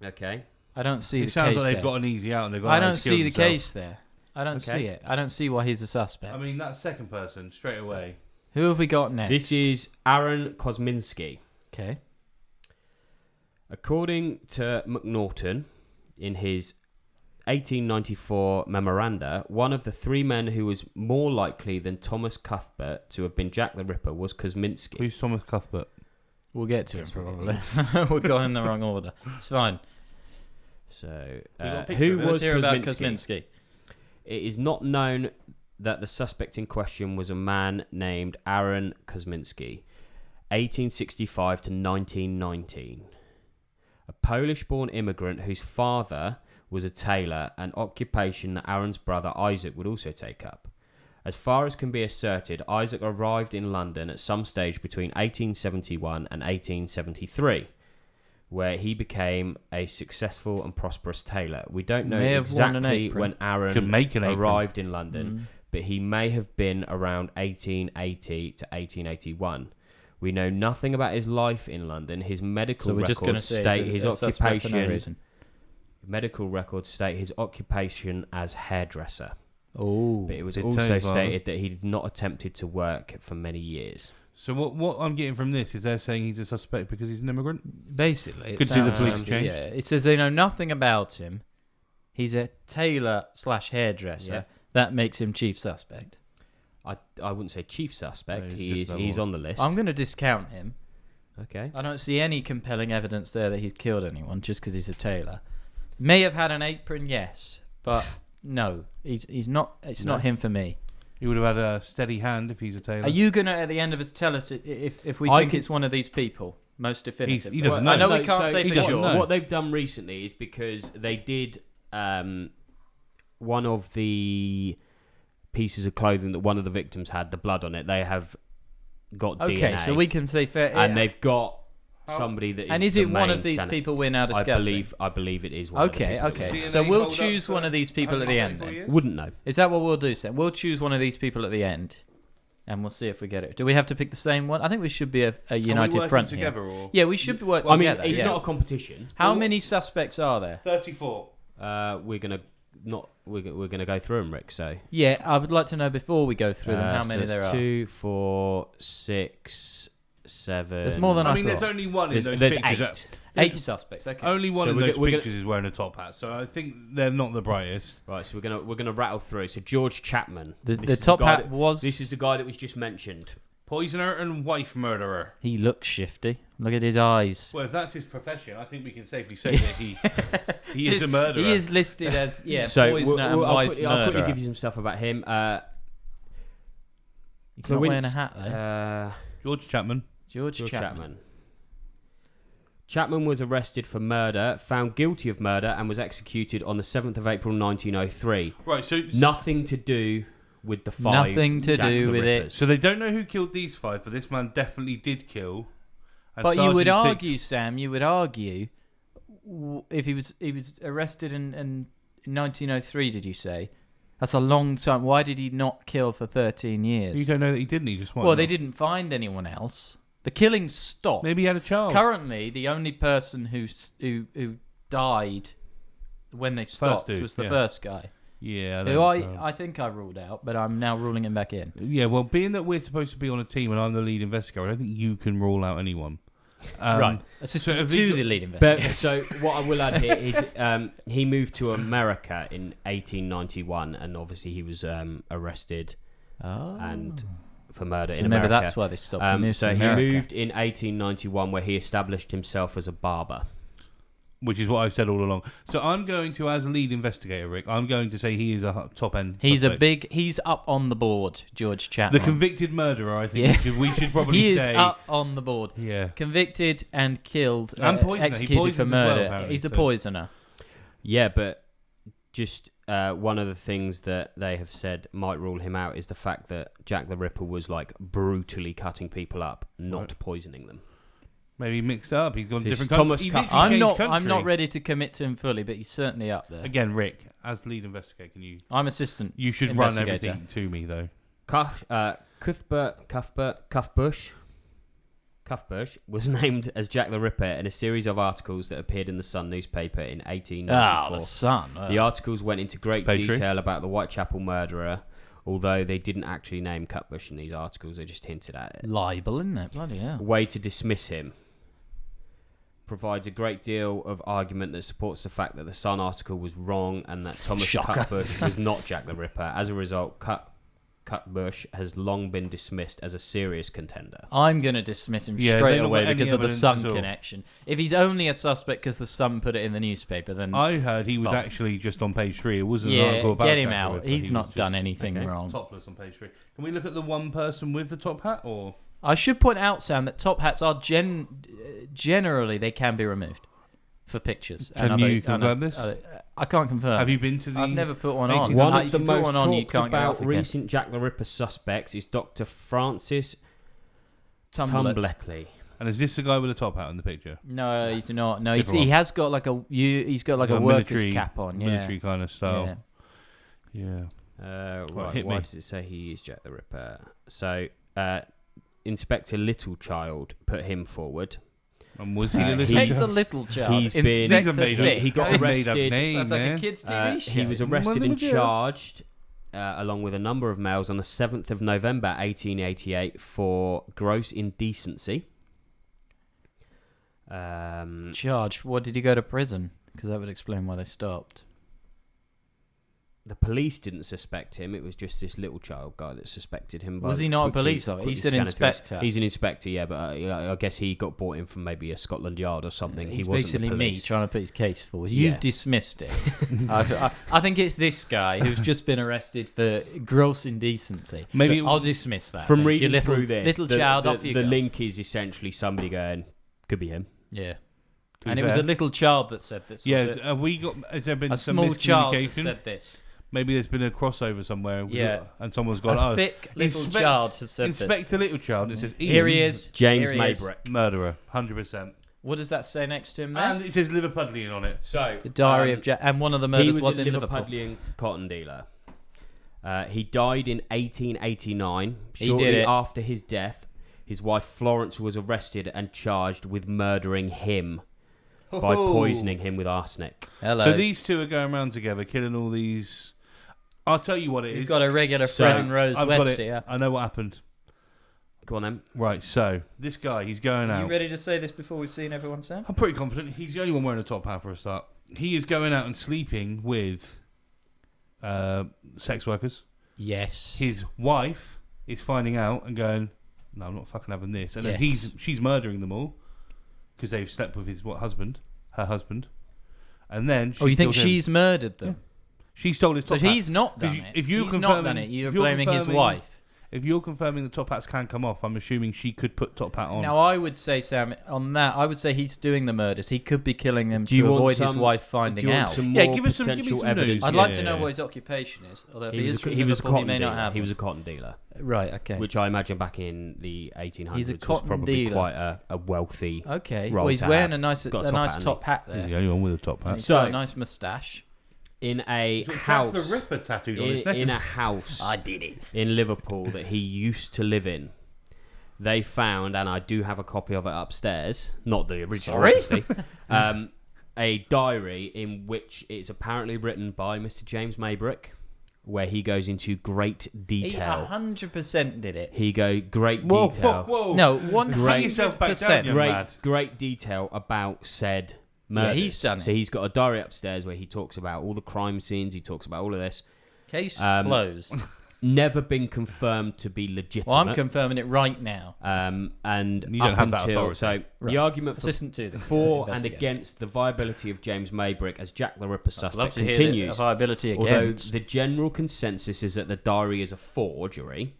Okay. I don't see It the sounds case like they've there. got an easy out and they've got. I how don't he's see killed the himself. case there. I don't Okay. see it. I don't see why he's a suspect. I mean, that second person straight away. Who have we got next? This is Aaron Kosminski. Okay. According to McNaughton, in his 1894 memoranda, one of the three men who was more likely than Thomas Cuthbert to have been Jack the Ripper was Kosminski. Who's Thomas Cuthbert? We'll get to him Yes, we'll probably. We're going in the wrong order. It's fine. So, got a picture who of it. was Let's hear about Kosminski? Kosminski. It is not known that the suspect in question was a man named Aaron Kosminski, 1865 to 1919. A Polish-born immigrant whose father was a tailor, an occupation that Aaron's brother Isaac would also take up. As far as can be asserted, Isaac arrived in London at some stage between 1871 and 1873, where he became a successful and prosperous tailor. We don't know exactly when Aaron arrived in London, but he may have been around 1880 to 1881. We know nothing about his life in London. His medical records state his occupation. Medical records state his occupation as hairdresser. Oh, but it was also stated that he did not attempted to work for many years. So what I'm getting from this is they're saying he's a suspect because he's an immigrant? Basically. Could see the police change. Yeah, it says they know nothing about him. He's a tailor/hairdresser. Yeah. That makes him chief suspect. I wouldn't say chief suspect. No, he's on the list. I'm going to discount him. Okay. I don't see any compelling evidence there that he's killed anyone just because he's a tailor. May have had an apron, yes, but no, he's not. It's not him for me. He would have had a steady hand if he's a tailor. Are you going to, at the end of us, tell us if we think it's one of these people? Most definitive. He doesn't know. I know we can't say for sure. What they've done recently is because they did one of the pieces of clothing that one of the victims had, the blood on it. They have got DNA. Okay, so we can say fair. And they've got somebody that is. And is it one of these people we're now discussing? I believe it is one. Okay. So we'll choose one of these people at the end then. Wouldn't know. Is that what we'll do, Sam? We'll choose one of these people at the end, and we'll see if we get it. Do we have to pick the same one? I think we should be a united front together, here. or? Yeah, we should work I together. mean, it's not a competition. How many suspects are there? 34. We're gonna go through them, Rick. So yeah, I would like to know before we go through them how many there are. 2, 4, 6, 7. There's more than I thought. There's only one in those there's pictures. 8 suspects. Okay. Only one in those pictures is wearing a top hat, so I think they're not the brightest. Right, so we're gonna rattle through. So George Chapman. The top hat was. This is the guy that was just mentioned. Poisoner and wife murderer. He looks shifty. Look at his eyes. Well, if that's his profession, I think we can safely say that he is a murderer. He is listed as so poisoner and wife murderer. I'll quickly give you some stuff about him. He's not wearing a hat though. George Chapman. George Chapman. Chapman was arrested for murder, found guilty of murder, and was executed on the 7th of April 1903. Right, so nothing to do with the 5. Nothing to do with it. So they don't know who killed these 5, but this man definitely did kill. But you would argue, Sam, if he was arrested in 1903, did you say? That's a long time. Why did he not kill for 13 years? You don't know that he didn't. He just wanted. Well, they didn't find anyone else. The killing stopped. Maybe he had a child. Currently, the only person who died when they stopped was the first guy. Yeah, I think I ruled out, but I'm now ruling him back in. Yeah, well, being that we're supposed to be on a team and I'm the lead investigator, I don't think you can rule out anyone. Right, assistant to the lead investigator. So what I will add here is he moved to America in 1891, and obviously he was arrested and for murder in America. Maybe that's why they stopped him. So he moved in 1891, where he established himself as a barber. Which is what I've said all along. So I'm going to, as a lead investigator, Rick, I'm going to say he is a top-end suspect. He's up on the board, George Chapman. The convicted murderer, I think we should probably say. He is up on the board. Yeah. Convicted and killed, and poisoner. executed for murder. He's a poisoner. Yeah, but just one of the things that they have said might rule him out is the fact that Jack the Ripper was like brutally cutting people up, not poisoning them. Maybe mixed up. He's gone different countries. I'm not ready to commit to him fully, but he's certainly up there. Again, Rick, as lead investigator, can you? I'm assistant. You should run everything to me, though. Cuthbert was named as Jack the Ripper in a series of articles that appeared in the Sun newspaper in 1894. The Sun. The articles went into great detail about the Whitechapel murderer, although they didn't actually name Cuthbert in these articles. They just hinted at it. Libel, isn't it? Bloody hell. A way to dismiss him. Provides a great deal of argument that supports the fact that the Sun article was wrong and that Thomas Cuthbert was not Jack the Ripper. As a result, Cuthbert has long been dismissed as a serious contender. I'm going to dismiss him straight away because of the Sun connection. If he's only a suspect because the Sun put it in the newspaper, then I heard he was actually just on page 3. It wasn't an article about get him Jack out. He's not done anything wrong. Topless on page 3. Can we look at the one person with the top hat, or? I should point out, Sam, that top hats are generally they can be removed. for pictures. Can you confirm this? I can't confirm. Have you been to the... I've never put one 18 on. One You of the can put most one on, you talked can't get about off again. recent Jack the Ripper suspects is Dr. Francis Tumblet. Tumbletley. And is this the guy with the top hat in the picture? No, he's not. No, Different he one. has got like he's got like a worker's cap on. Yeah. Military kind of style. Yeah. Yeah. Right, hit why me. does it say he is Jack the Ripper? So, Inspector Littlechild put him forward. And was he the He- little Inspector child? Little He's Child. been- These are made up. He got That's a made up arrested. name, That's like a man. kids' TV show. He was arrested Mother and of God. charged, along with a number of males, on the 7th of November 1888 for gross indecency. Charged. What did he go to prison? Because that would explain why they stopped. The police didn't suspect him. It was just this little child guy that suspected him. Was he not a police officer? He's an inspector. He's an inspector, yeah, but I guess he got brought in from maybe a Scotland Yard or something. He's he wasn't basically the me police. trying to put his case forward. Yeah. You've dismissed it. I think it's this guy who's just been arrested for gross indecency. Maybe So I'll dismiss that. From then. reading You little, through this, little the, child, the, off you the go. link is essentially somebody going, could be him. Yeah. To be And it was fair. a little child that said this. Yeah, was it? have we got? Has there been A some small child that miscommunication? said this. Maybe there's been a crossover somewhere. Yeah. And someone's gone. A Oh, thick little Inspect- child has said Inspector Little Child. It says Here he Ian, is. James Here he is. Maybrick. murderer, 100%. What does that say next to him there? And it says Liverpudlian on it. So The Diary of Jack. And one of the he murders was was a in Liverpool. Liverpudlian cotton dealer. He died in 1889. He Shortly did it. after his death, his wife Florence was arrested and charged with murdering him by poisoning him with arsenic. Hello. So these two are going around together, killing all these. I'll tell you what it You've is. got a regular So, Fred and Rose I've got West it. here. I know what happened. Go on then. Right, so this guy, he's going Are out. you ready to say this before we've seen everyone say? I'm pretty confident. He's the only one wearing a top hat for a start. He is going out and sleeping with sex workers. Yes. His wife is finding out and going, "No, I'm not fucking having this." And then Yes. she's murdering them all because they've slept with his her husband. And then Oh, you think killed him. she's murdered them? She stole his So top hat. he's not done 'Cause it. if you're He's not done confirming- it. You're if you're blaming his confirming- wife. If you're confirming the top hats can come off, I'm assuming she could put top hat on. Now, I would say, Sam, on that, I would say he's doing the murders. He could be killing them Do you to want avoid his some- wife Do finding you want out. some Yeah, more give us some- give me potential some evidence? news. I'd Yeah, like to know yeah. what his occupation is. Although if He was, from he was a Liverpool, he cotton may dealer. not have He was a one. cotton dealer, Right, okay. which I imagine back in the 1800s He's a was cotton probably dealer. quite a wealthy. Okay. role Well, he's to wearing have. a nice Got a top hat, top hat He's there. the only one with a top And hat. he's So- got a nice moustache. In a Jack house, the Ripper tattooed on his neck. in a house did it. in Liverpool that he used to live in. They found, and I do have a copy of it upstairs, not the original, Sorry? obviously, a diary in which it's apparently written by Mr. James Maybrick, where he goes into great He detail. 100% did it. He go great Whoa, detail, whoa, whoa. No, Sit yourself back down, 100%. young great lad. great detail about said Yeah, murders. he's done So it. he's got a diary upstairs where he talks about all the crime scenes. He talks about all of this. Case Um, closed. Never been confirmed to be legitimate. Well, I'm confirming it right now. And You don't up have that until authority. so Right. the argument Assistant to the for and investigator. against the viability of James Maybrick as Jack the Ripper I'd suspect love to hear continues. the viability Although against. the general consensus is that the diary is a forgery,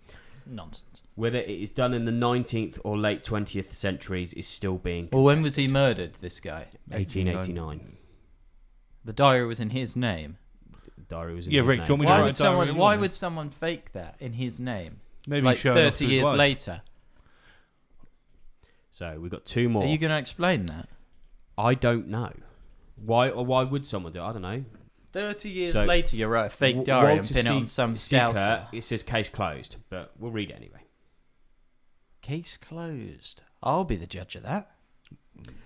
Nonsense. whether it is done in the 19th or late 20th centuries is still being contested. Well, when was he murdered, this guy? 1889. The diary was in his name. The diary was in Yeah, his Rick, name. do you want me to Why write would a diary someone? in Why your would name? someone fake that in his name? Maybe Like showing off 30 to his years wife. later. So we've got two more. Are you going to explain that? I don't know. Why would someone do it? I don't know. 30 years So, later, you write a fake diary and pin it on some Seeker, scouser. it says case closed, but we'll read it anyway. Case closed. I'll be the judge of that.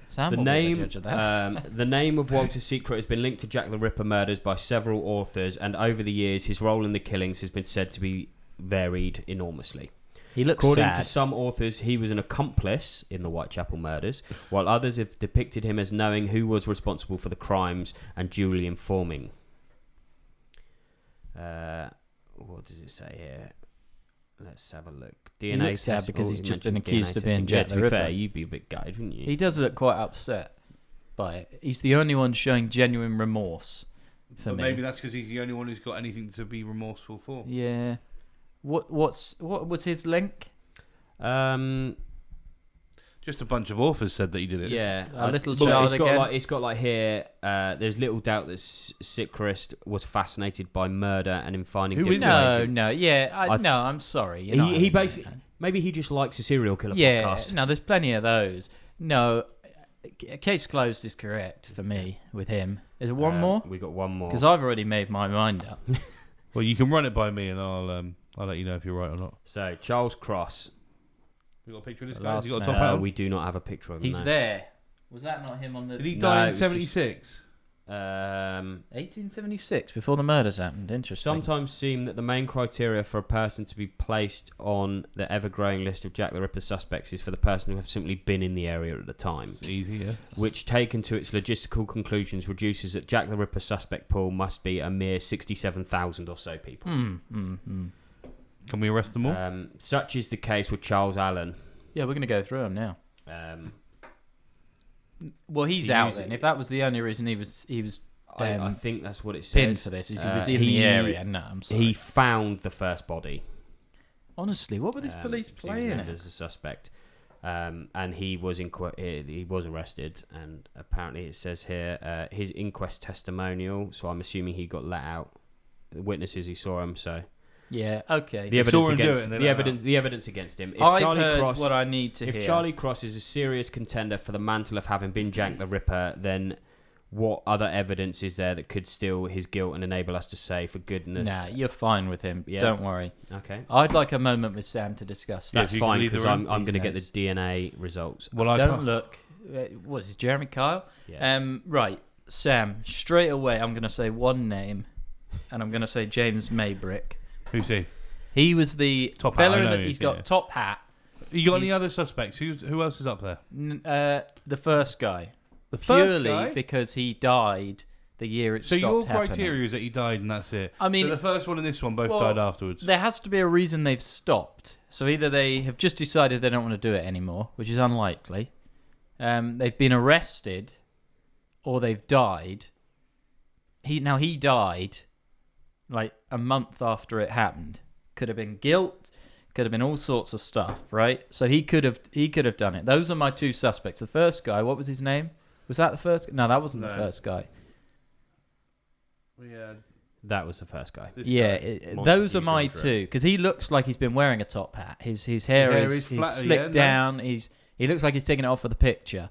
Sam The will be name, the judge of that. the name of Walter Secret has been linked to Jack the Ripper murders by several authors, and over the years, his role in the killings has been said to be varied enormously. He looks According sad. to some authors, he was an accomplice in the Whitechapel murders, while others have depicted him as knowing who was responsible for the crimes and duly informing. What does it say here? Let's have a look. DNA looks sad test- because oh, he's it just been mentions accused DNA of being testing. Yeah, Jack to the be fair, Ripper. you'd be a bit gutted, wouldn't you? He does look quite upset by it. He's the only one showing genuine remorse for But me. maybe that's because he's the only one who's got anything to be remorseful for. Yeah. What was his link? Do Just a bunch of authors said that he did it. Yeah, A little so child it's again. got like here. There's little doubt that Sicrist was fascinated by murder and in finding. Who different is it? No, yeah, I no, I'm sorry. You're not He having basically that. maybe he just likes a serial killer Yeah, podcast. no, there's plenty of those. No, case closed is correct for me with him. Is it one more? We got one more. Because I've already made my mind up. Well, you can run it by me, and I'll let you know if you're right or not. So Charles Cross. You got a picture of this The guy? Has he got a last top man. hat? We do not have a picture of him. He's no. there. Was that not him on the? Did he No, die it in was just- 76? 1876, before the murders happened. Interesting. Sometimes seem that the main criteria for a person to be placed on the ever-growing list of Jack the Ripper suspects is for the person who have simply been in the area at the time, It's easy, yeah. which, taken to its logistical conclusions, reduces that Jack the Ripper suspect pool must be a mere 67,000 or so people. Can we arrest them all? Such is the case with Charles Allen. Yeah, we're going to go through him now. Well, he's So out using- then. If that was the only reason he was I think that's what it says. pinned for this, is he was in the area. No, I'm sorry. He found the first body. Honestly, what were these police He was playing named at? as a suspect, and he was he was arrested, and apparently it says here his inquest testimonial. So I'm assuming he got let out. The witnesses who saw him, so Yeah, okay. the saw evidence him do against it and they the let evidence the evidence against him. If I've Charlie heard Cross, what I need to if hear. Charlie Cross is a serious contender for the mantle of having been Jack the Ripper, then what other evidence is there that could steal his guilt and enable us to say, for goodness? Nah, you're fine with him. Yeah. Don't worry. Okay. I'd like a moment with Sam to discuss Yeah, that. That's if you could fine leave the because room, I'm going to please, get the notes. DNA results. Well, I Don't can't. look. What is this, Jeremy Kyle? Yeah. Right, Sam. Straight away, I'm going to say one name, and I'm going to say James Maybrick. Who's he? He was the Top hat, fella I know that he he's is, got yeah. top hat. You got any He's- other suspects? Who else is up there? The first guy. The first Purely guy? because he died the year it So stopped your happening. criteria is that he died and that's it. I mean, so the first one and this one both well, died afterwards. There has to be a reason they've stopped. So either they have just decided they don't want to do it anymore, which is unlikely. They've been arrested, or they've died. He died like a month after it happened. Could have been guilt, could have been all sorts of stuff, right? So he could have done it. Those are my two suspects. The first guy, what was his name? Was that the first? No, that wasn't the No. first guy. Yeah. That was the first guy. Yeah, Monster those are Huge my intro. two because he looks like he's been wearing a top hat. His hair hair is is he's flat, slicked yeah, no? down. He looks like he's taking it off for the picture,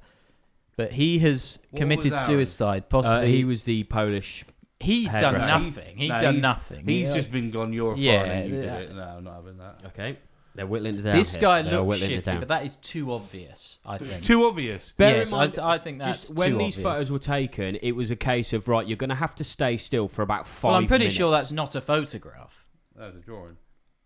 but he has What committed was Aaron? suicide. Possibly He was the Polish. he done hairdresser. nothing. He done nothing. He's He- just been gone. You're a Yeah, foreigner. You yeah. did it. No, I'm not having that. Okay, they're whittling it down. this here. guy They're looks whittling it shifty, down. but that is too obvious. I think. Too obvious. Bear Yes, in mind, I think that's just when too these obvious. photos were taken, it was a case of right. You're going to have to stay still for about 5 Well, I'm pretty minutes. sure that's not a photograph. That was a drawing.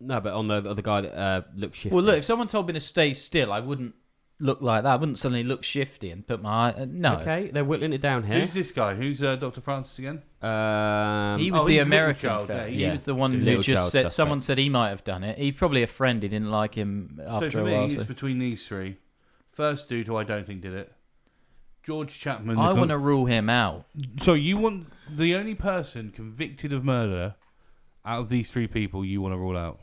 No, but on the other guy that looked shifty. Well, look, if someone told me to stay still, I wouldn't look like that. I wouldn't suddenly look shifty and put my eye. No. Okay, they're whittling it down here. Who's this guy? Who's Dr. Francis again? He was Oh, the he's the American little child, fella. yeah, He yeah. was the one The who little just child said. suspect. Someone said he might have done it. He's probably a friend. He didn't like him So after for a me, while. it's so- between these three. First dude who I don't think did it. George Chapman. I want to rule him out. So you want the only person convicted of murder out of these three people you want to rule out?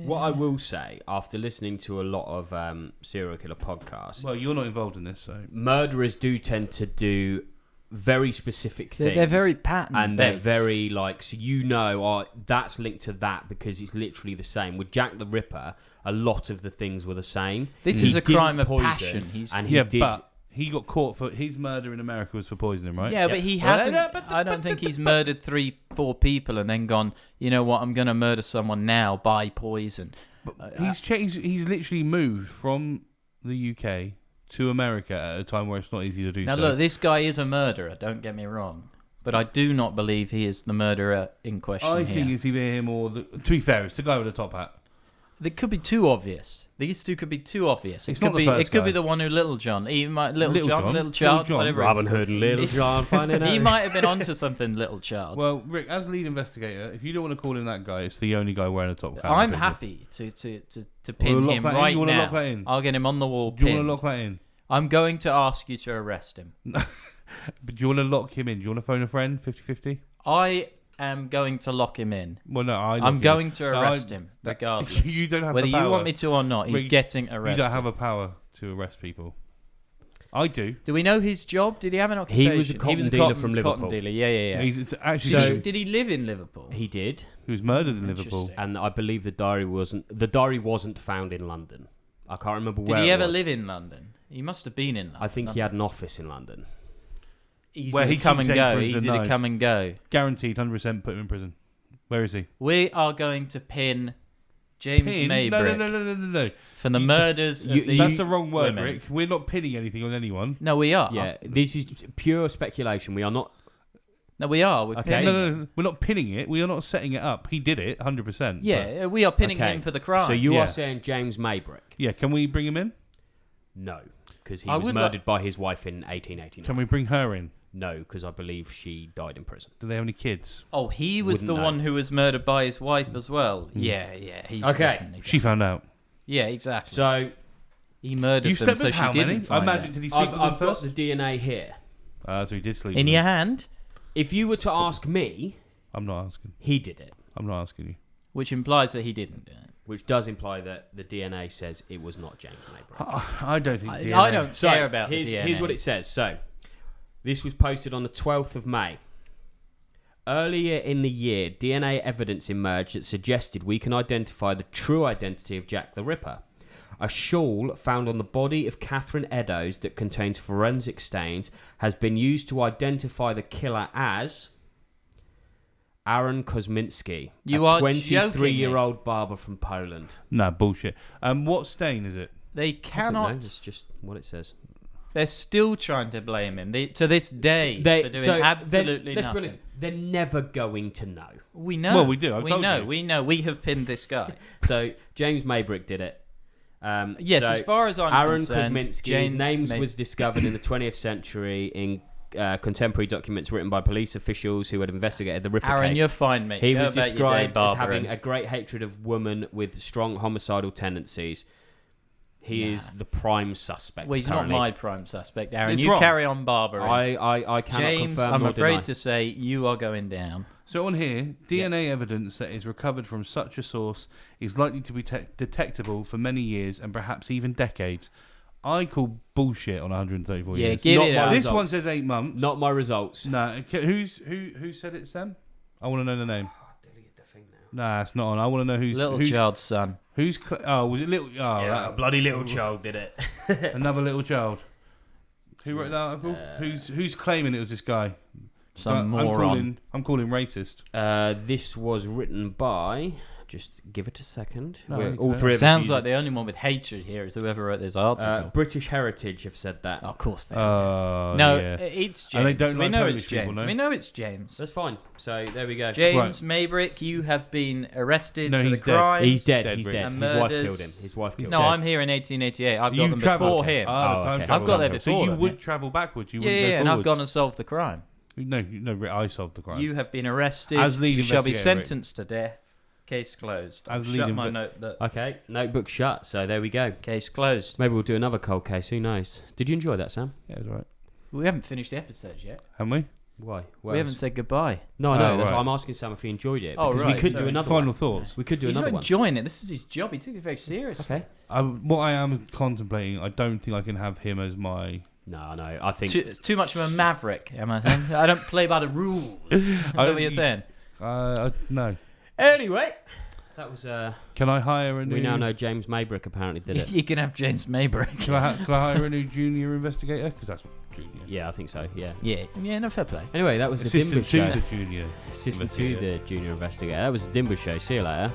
What I will say, after listening to a lot of serial killer podcasts, Well, you're not involved in this, so murderers do tend to do very specific things. They're very pattern and they're based. very like, so you know, oh, that's linked to that because it's literally the same. With Jack the Ripper, a lot of the things were the same. This He is a didn't crime of poison, passion. He's and yeah, he did. but he got caught for his murder in America was for poisoning, right? Yeah, but he Well, hasn't. but- I don't think he's murdered 3-4 people and then gone. You know what? I'm going to murder someone now by poison. He's literally moved from the UK to America at a time where it's not easy to do Now so. look, this guy is a murderer. Don't get me wrong, but I do not believe he is the murderer in question I here. think it's either him or to be fair, it's the guy with the top hat. They could be too obvious. These two could be too obvious. It's It not could the be. first It could be guy. the one who Little John. He might Little John, Little Child, John. whatever. Robin it's Hood and Little John finding called. out. He might have been onto something, Little Child. Well, Rick, as lead investigator, if you don't want to call him that guy, it's the only guy wearing a top hat. I'm picture. happy to pin lock him that in? right You wanna now. lock that in? I'll get him on the wall. Do you want pinned. to lock that in? I'm going to ask you to arrest him. But do you want to lock him in? Do you want to phone a friend? 50-50? I am going to lock him in. Well, no, I'm going to arrest him, regardless. You don't have Whether the power. you want me to or not, he's getting arrested. You don't have a power to arrest people. I do. Do we know his job? Did he have an occupation? He was a cotton dealer from Liverpool. Cotton dealer, yeah. It's actually Did he live in Liverpool? He did, he was murdered in Liverpool. Interesting. and I believe the diary wasn't found in London. I can't remember Did where. he it ever was. live in London? He must have been in London. I think he had an office in London. Easy Where to he come and keeps go. aprons Easy and to knives. come and go. Guaranteed, 100% put him in prison. Where is he? We are going to pin James Maybrick No. for the murders of these That's the wrong word, women. Rick. We're not pinning anything on anyone. No, we are. Yeah, this is pure speculation. We are not. No, we are. We're Okay. pinning him. No. We're not pinning it. We are not setting it up. He did it, 100%. Yeah, we are pinning Okay. him for the crime. So you Yeah. are saying James Maybrick? Yeah, can we bring him in? No, because he I was would murdered by his wife in 1889. Can we bring her in? No, because I believe she died in prison. Do they have any kids? Oh, he was Wouldn't the know. one who was murdered by his wife as well. Yeah. He's Okay. definitely She found out. Yeah, exactly. So He murdered You them, slept so with she how didn't many? I find imagine, out. did he sleep I've with them got first? the DNA here. So he did sleep In with your them. hand, If you were to ask me, I'm not asking. he did it, I'm not asking you. which implies that he didn't do it. which does imply that the DNA says it was not James Maybrick. I don't think DNA. I don't So care about here's, the DNA. here's what it says. So this was posted on the 12th of May. Earlier in the year, DNA evidence emerged that suggested we can identify the true identity of Jack the Ripper. A shawl found on the body of Catherine Eddowes that contains forensic stains has been used to identify the killer as Aaron Kosminski, You a are 23-year-old barber from Poland. Nah, bullshit. What stain is it? They I don't know, cannot. that's just what it says. They're still trying to blame him. To this day, They- they're doing so absolutely let's nothing. be honest, they're never going to know. We know. Well, we do. I've We told know. you. We know. We have pinned this guy. So James Maybrick did it. Yes, so as far as I'm Aaron concerned, Kosminski, James his name May- was discovered in the 20th century in contemporary documents written by police officials who had investigated the Ripper Aaron, case. you're fine, mate. He Go was about your day described as barbering. having a great hatred of women with strong homicidal tendencies. He is the prime suspect. Well, he's currently. not my prime suspect, Aaron. It's You wrong. carry on barbering. I cannot James, confirm I'm nor afraid deny. to say you are going down. So on here, DNA evidence that is recovered from such a source is likely to be detectable for many years and perhaps even decades. I call bullshit on 134 Yeah, years. give Not it my up. This results. one says 8 months. Not my results. Nah, who said it, Sam? I want to know the name. Delete the thing now. Nah, it's not on. I want to know who's Little child's son. who's. Was it little? Oh, that- bloody little child did it. another little child. Who wrote that article? Who's claiming it was this guy? Some I'm moron. calling racist. This was written by. Just give it a second. No, We're- it's all okay. three of us Sounds using- like the only one with hatred here is whoever wrote this article. British Heritage have said that. Of course they No, No, it's James. And they don't we like know Polish it's James. people, no? We know it's James. That's fine. So there we go. James Maybrick, you have been arrested No, for the he's dead. crimes. He's dead. Dead, He's Rick. dead. And His wife murders. killed him. His wife killed No, him. I'm here in 1888. I've got You've them travelled. before him. Ah, Oh, the time okay. travel I've got there time. before So you them, would yeah. travel backwards. You Yeah, wouldn't yeah, go and I've forwards. gone and solved the crime. No, Rick, I solved the crime. You have been arrested. As lead you shall be investigator, Rick. sentenced to death. Case closed. As I've lead shut my inve- notebook. Okay, notebook shut. So there we go. Case closed. Maybe we'll do another cold case. Who knows? Did you enjoy that, Sam? Yeah, it's all right. We haven't finished the episode yet. Haven't we? Why? We haven't said goodbye. No, I know. Oh, That's right. why I'm asking Sam if he enjoyed it. Oh, Because right, we could sorry. do another Final one. thoughts. We could do He's another not one. enjoying it. This is his job. He takes it very seriously. Okay. What I am contemplating, I don't think I can have him as my. No, I think It's too much of a maverick, am I saying? I don't play by the rules. Is that what you're saying? No. Anyway, that was. Can I hire a new? We now know James Maybrick apparently did it. You can have James Maybrick. Can I hire a new junior investigator? Because that's junior. Yeah, I think so. Yeah. Yeah, no fair play. Anyway, that was the Assistant Dimbers to show. the junior. Assistant to investigator. the junior investigator. That was the Dimbers show. See you later.